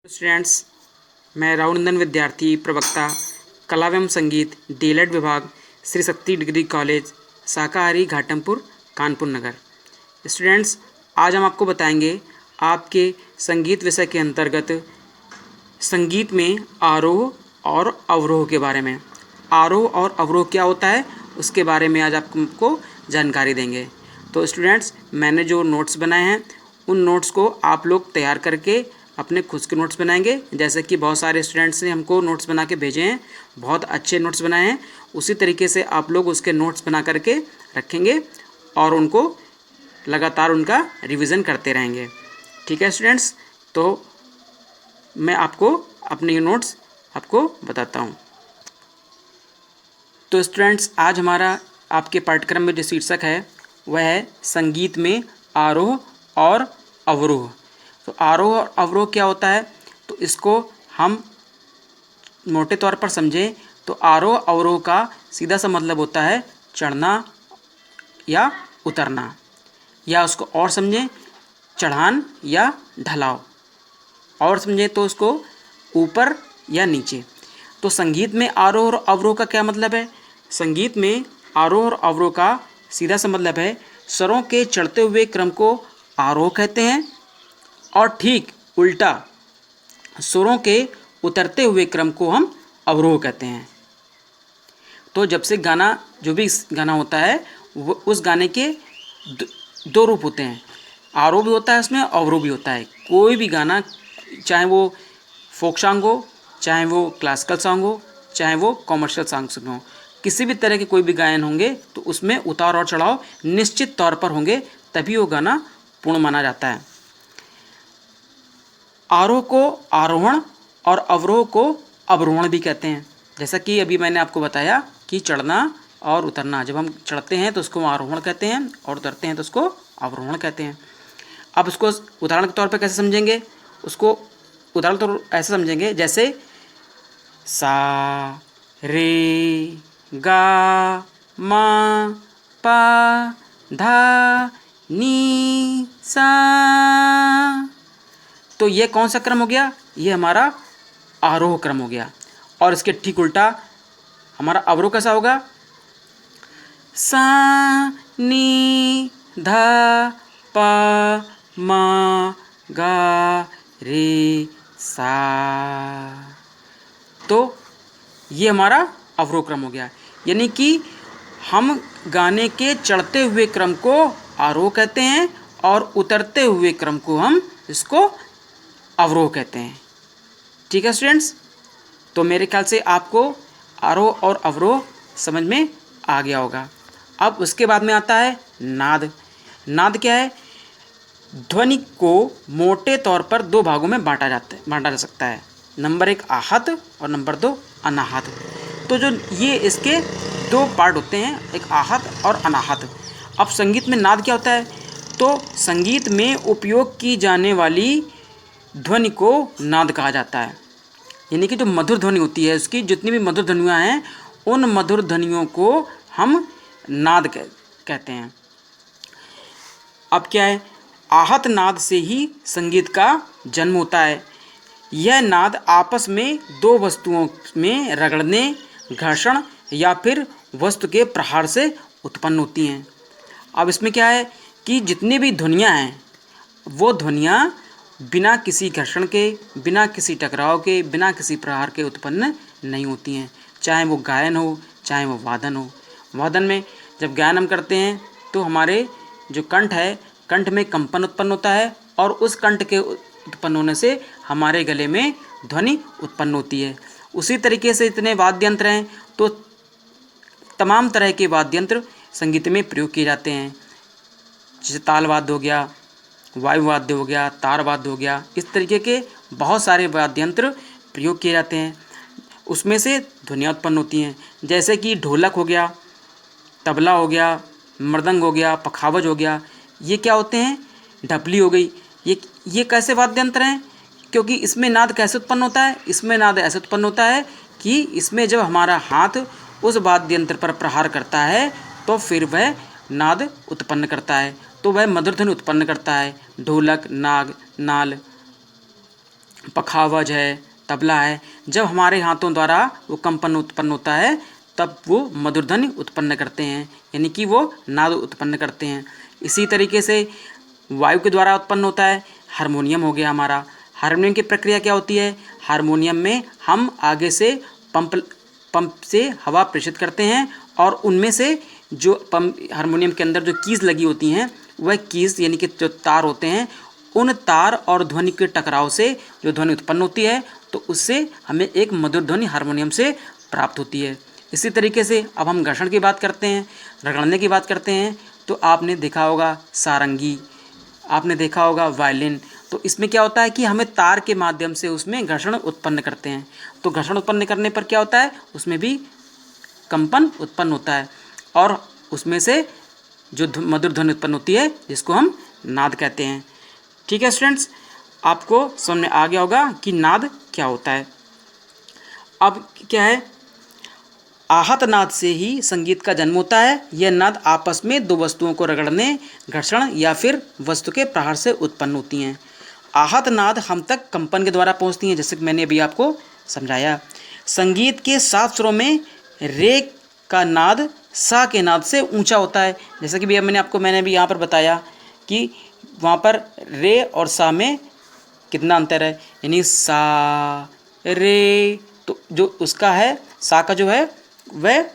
Students, मैं राहुनंदन विद्यार्थी प्रवक्ता कला एवं संगीत डीएलएड विभाग श्री शक्ति डिग्री कॉलेज शाकाहारी घाटमपुर कानपुर नगर। स्टूडेंट्स, आज हम आपको बताएंगे आपके संगीत विषय के अंतर्गत संगीत में आरोह और अवरोह के बारे में। आरोह और अवरोह क्या होता है उसके बारे में आज आपको जानकारी देंगे। तो स्टूडेंट्स, मैंने जो नोट्स बनाए हैं उन नोट्स को आप लोग तैयार करके अपने खुद के नोट्स बनाएंगे। जैसे कि बहुत सारे स्टूडेंट्स ने हमको नोट्स बना के भेजे हैं, बहुत अच्छे नोट्स बनाए हैं। उसी तरीके से आप लोग उसके नोट्स बना करके रखेंगे और उनको लगातार उनका रिवीजन करते रहेंगे। ठीक है स्टूडेंट्स, तो मैं आपको अपने ये नोट्स आपको बताता हूँ। तो स्टूडेंट्स, आज हमारा आपके पाठ्यक्रम में जो शीर्षक है वह है संगीत में आरोह और अवरोह। तो आरोह और अवरोह क्या होता है, तो इसको हम मोटे तौर पर समझें तो आरोह अवरोह का सीधा सा मतलब होता है चढ़ना या उतरना, या उसको और समझें चढ़ान या ढलाव, और समझें तो उसको ऊपर या नीचे। तो संगीत में आरोह और अवरोह का क्या मतलब है? संगीत में आरोह और अवरोह का सीधा सा मतलब है स्वरों के चढ़ते हुए क्रम को आरोह कहते हैं और ठीक उल्टा स्वरों के उतरते हुए क्रम को हम अवरोह कहते हैं। तो जब से गाना जो भी गाना होता है वो उस गाने के दो रूप होते हैं, आरोह भी होता है उसमें, अवरोह भी होता है। कोई भी गाना, चाहे वो फोक सॉन्ग हो, चाहे वो क्लासिकल सॉन्ग हो, चाहे वो कॉमर्शियल सॉन्ग हो, किसी भी तरह के कोई भी गायन होंगे तो उसमें उतार और चढ़ाव निश्चित तौर पर होंगे, तभी वो गाना पूर्ण माना जाता है। आरोह को आरोहण और अवरोह को अवरोहण भी कहते हैं। जैसा कि अभी मैंने आपको बताया कि चढ़ना और उतरना, जब हम चढ़ते हैं तो उसको आरोहण कहते हैं और उतरते हैं तो उसको अवरोहण कहते हैं। अब उसको उदाहरण के तौर पर कैसे समझेंगे? उसको उदाहरण के तौर पर ऐसे समझेंगे जैसे सा रे गा मा पा धा नी सा। तो ये कौन सा क्रम हो गया? ये हमारा आरोह क्रम हो गया। और इसके ठीक उल्टा हमारा अवरोह कैसा होगा? सा नी धा पा मा गा रे सा। तो ये हमारा अवरोह क्रम हो गया। यानी कि हम गाने के चढ़ते हुए क्रम को आरोह कहते हैं और उतरते हुए क्रम को हम इसको अवरोह कहते हैं। ठीक है स्टूडेंट्स, तो मेरे ख्याल से आपको आरोह और अवरोह समझ में आ गया होगा। अब उसके बाद में आता है नाद। नाद क्या है? ध्वनि को मोटे तौर पर दो भागों में बांटा जा सकता है। नंबर 1 आहत और नंबर 2 अनाहत। तो जो ये इसके दो पार्ट होते हैं, एक आहत और अनाहत। अब संगीत में नाद क्या होता है? तो संगीत में उपयोग की जाने वाली ध्वनि को नाद कहा जाता है। यानी कि जो मधुर ध्वनि होती है, उसकी जितनी भी मधुर ध्वनियाँ हैं उन मधुर ध्वनियों को हम नाद कहते हैं। अब क्या है? आहत नाद से ही संगीत का जन्म होता है। यह नाद आपस में दो वस्तुओं में रगड़ने, घर्षण या फिर वस्तु के प्रहार से उत्पन्न होती हैं। अब इसमें क्या है कि जितनी भी ध्वनियाँ हैं वो ध्वनियाँ बिना किसी घर्षण के, बिना किसी टकराव के, बिना किसी प्रहार के उत्पन्न नहीं होती हैं। चाहे वो गायन हो, चाहे वो वादन हो। वादन में जब गायन हम करते हैं तो हमारे जो कंठ है, कंठ में कंपन उत्पन्न होता है और उस कंठ के उत्पन्न होने से हमारे गले में ध्वनि उत्पन्न होती है। उसी तरीके से इतने वाद्य यंत्र हैं तो तमाम तरह के वाद्य यंत्र संगीत में प्रयोग किए जाते हैं। जैसे ताल वाद्य हो गया, वायु वाद्य हो गया, तार वाद्य हो गया, इस तरीके के बहुत सारे वाद्य यंत्र प्रयोग किए जाते हैं। उसमें से ध्वनियाँ उत्पन्न होती हैं। जैसे कि ढोलक हो गया, तबला हो गया, मृदंग हो गया, पखावज हो गया। ये क्या होते हैं? ढपली हो गई। ये कैसे वाद्य यंत्र हैं? क्योंकि इसमें नाद कैसे उत्पन्न होता है? इसमें नाद ऐसे उत्पन्न होता है कि इसमें जब हमारा हाथ उस वाद्य यंत्र पर प्रहार करता है तो फिर वह नाद उत्पन्न करता है, तो वह मधुर ध्वनि उत्पन्न करता है। ढोलक, नाग, नाल, पखावज है, तबला है, जब हमारे हाथों द्वारा वो कंपन उत्पन्न होता है तब वो मधुर ध्वनि उत्पन्न करते हैं, यानी कि वो नाद उत्पन्न करते हैं। इसी तरीके से वायु के द्वारा उत्पन्न होता है हारमोनियम हो गया हमारा। हारमोनियम की प्रक्रिया क्या होती है? हारमोनियम में हम आगे से पंप से हवा प्रेषित करते हैं और उनमें से जो पंप हारमोनियम के अंदर जो कीज लगी होती हैं वह कीज यानी कि जो तार होते हैं उन तार और ध्वनि के टकराव से जो ध्वनि उत्पन्न होती है तो उससे हमें एक मधुर ध्वनि हारमोनियम से प्राप्त होती है। इसी तरीके से अब हम घर्षण की बात करते हैं, रगड़ने की बात करते हैं। तो आपने देखा होगा सारंगी, आपने देखा होगा वायलिन। तो इसमें क्या होता है कि हमें तार के माध्यम से उसमें घर्षण उत्पन्न करते हैं। तो घर्षण उत्पन्न करने पर क्या होता है? उसमें भी कंपन उत्पन्न होता है और उसमें से जो मधुर ध्वनि उत्पन्न होती है जिसको हम नाद कहते हैं। ठीक है स्टूडेंट्स, आपको समझ में आ गया होगा कि नाद क्या होता है। अब क्या है? आहत नाद से ही संगीत का जन्म होता है। यह नाद आपस में दो वस्तुओं को रगड़ने, घर्षण या फिर वस्तु के प्रहार से उत्पन्न होती हैं। आहत नाद हम तक कंपन के द्वारा पहुंचती हैं, जैसे कि मैंने अभी आपको समझाया। संगीत के 7 स्वरों में रे का नाद सा के नाद से ऊंचा होता है। जैसा कि भैया मैंने भी यहाँ पर बताया कि वहाँ पर रे और सा में कितना अंतर है, यानी सा रे तो जो उसका है सा का जो है वह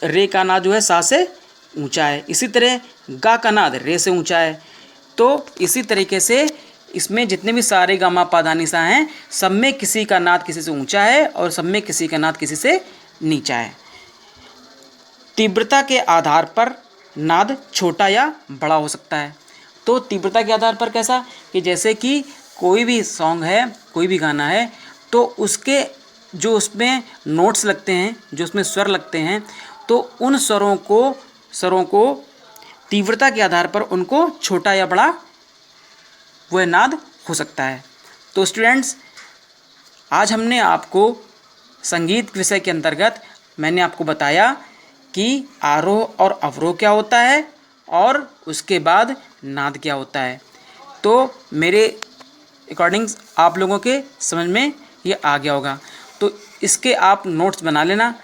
रे का नाद जो है सा से ऊंचा है। इसी तरह गा का नाद रे से ऊंचा है। तो इसी तरीके से इसमें जितने भी सारे गामा पाधानी सा हैं सब में किसी का नाद किसी से ऊंचा है और सब में किसी का नाद किसी से नीचा है। तीव्रता के आधार पर नाद छोटा या बड़ा हो सकता है। तो तीव्रता के आधार पर कैसा कि जैसे कि कोई भी सॉन्ग है, कोई भी गाना है, तो उसके जो उसमें नोट्स लगते हैं, जो उसमें स्वर लगते हैं, तो उन स्वरों को तीव्रता के आधार पर उनको छोटा या बड़ा वह नाद हो सकता है। तो स्टूडेंट्स, आज हमने आपको संगीत विषय के अंतर्गत मैंने आपको बताया कि आरोह और अवरोह क्या होता है और उसके बाद नाद क्या होता है। तो मेरे अकॉर्डिंग आप लोगों के समझ में ये आ गया होगा। तो इसके आप नोट्स बना लेना।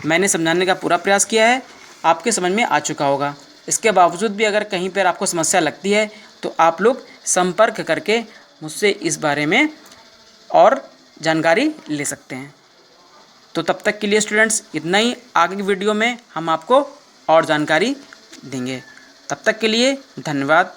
मैंने समझाने का पूरा प्रयास किया है, आपके समझ में आ चुका होगा। इसके बावजूद भी अगर कहीं पर आपको समस्या लगती है तो आप लोग संपर्क करके मुझसे इस बारे में और जानकारी ले सकते हैं। तो तब तक के लिए स्टूडेंट्स इतना ही। आगे की वीडियो में हम आपको और जानकारी देंगे। तब तक के लिए धन्यवाद।